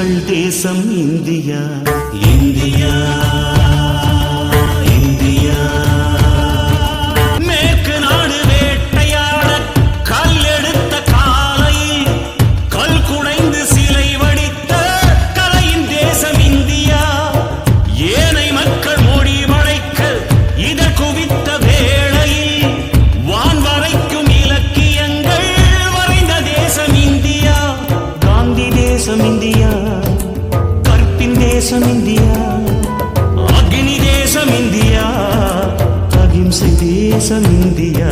எங்கள் தேசம் India. India India. மேற்கு நாடு வேட்டையாட கல் எடுத்த காலையில் கல் குடைந்து சிலை வடித்த கலையின் தேசம் இந்தியா. ஏனை மக்கள் மொழி வளைக்க இதழ் குவித்த வேளையில் வான் வரைக்கும் இலக்கியங்கள் வரைந்த தேசம் இந்தியா. காந்தி தேசம் இந்தியா, கற்பின் தேசம் இந்தியா, அக்னி தேசம் இந்தியா, அகிம்சை தேசம் இந்தியா.